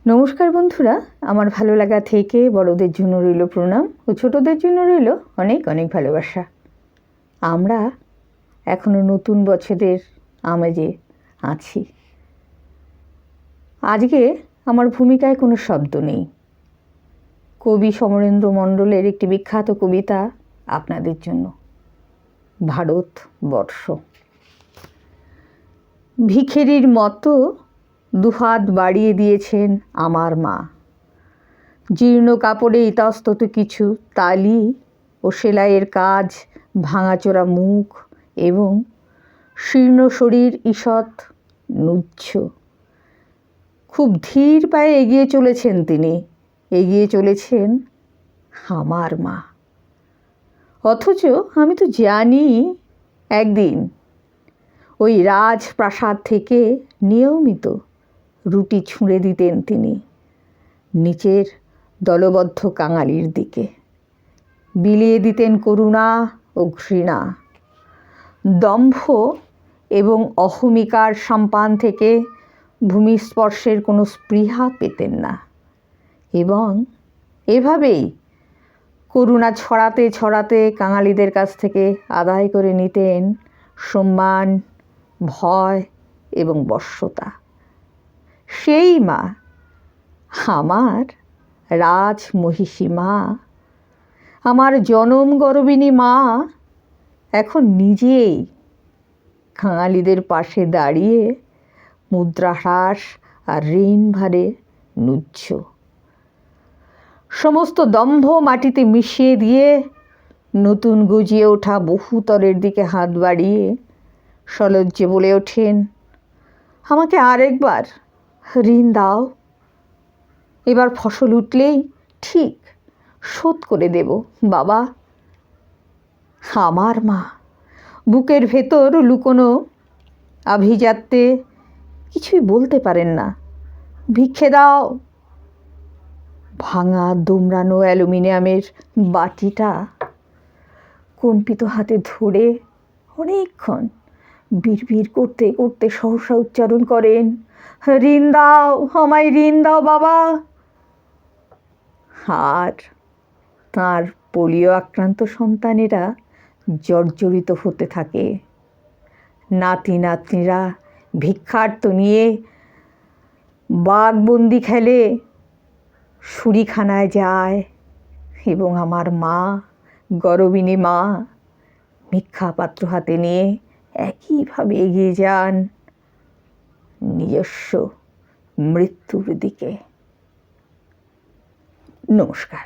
নমস্কার বন্ধুরা, আমার ভালো লাগা থেকে বড়দের জন্য রইল প্রণাম ও ছোটদের জন্য রইল অনেক অনেক ভালোবাসা। আমরা এখনও নতুন বছরের আমেজে আছি। আজকে আমার ভূমিকায় কোনো শব্দ নেই। কবি সমরেন্দ্র মণ্ডলের একটি বিখ্যাত কবিতা আপনাদের জন্য। ভারতবর্ষ। ভিখিরির মতো দুহাত বাড়িয়ে দিয়েছেন আমার মা। জীর্ণ কাপড়ে ইতস্তত কিছু তালি ও সেলাইয়ের কাজ, ভাঙাচোরা মুখ এবং শীর্ণ শরীর ঈষৎ নুচ্ছ। খুব ধীর পায়ে এগিয়ে চলেছেন তিনি, এগিয়ে চলেছেন আমার মা। অথচ আমি তো জানি একদিন ওই রাজপ্রাসাদ থেকে নিয়মিত রুটি ছুঁড়ে দিতেন তিনি নিচের দলবদ্ধ কাঙালির দিকে, বিলিয়ে দিতেন করুণা ও ঘৃণা। দম্ভ এবং অহমিকার সম্পান থেকে ভূমিস্পর্শের কোনো স্পৃহা পেতেন না এবং এভাবেই করুণা ছড়াতে ছড়াতে কাঙালিদের কাছ থেকে আদায় করে নিতেন সম্মান, ভয় এবং বশ্যতা। সেই মা, আমার রাজমহিষী মা, আমার জনম গর্বিণী মা, এখন নিজেই কাঙালিদের পাশে দাঁড়িয়ে মুদ্রাহ্রাস আর ঋণ ভারে নুচ্ছ। সমস্ত দম্ভ মাটিতে মিশিয়ে দিয়ে নতুন গজিয়ে ওঠা বহুতরের দিকে হাত বাড়িয়ে সলজ্জে বলে ওঠেন, আমাকে আরেকবার ঋণ দাও। এবার ফসল উঠলেই ঠিক শোধ করে দেব বাবা। আমার মা বুকের ভেতর লুকোনো আভিজাত্যে কিছুই বলতে পারেন না। ভিক্ষে দাও। ভাঙা দুমড়ানো অ্যালুমিনিয়ামের বাটিটা কম্পিত হাতে ধরে অনেকক্ষণ বিড়বিড় করতে করতে সহসা উচ্চারণ করেন, ঋণ দাও, আমায় ঋণ দাও বাবা। আর তাঁর পোলিও আক্রান্ত সন্তানেরা জর্জরিত হতে থাকে। নাতি নাতনিরা ভিক্ষার্থ নিয়ে বাঘবন্দি খেলে শুরিখানায় যায় এবং আমার মা, গরবিনী মা, ভিক্ষা পাত্র হাতে নিয়ে একইভাবে এগিয়ে যান নিজস্ব মৃত্যুর দিকে। নমস্কার।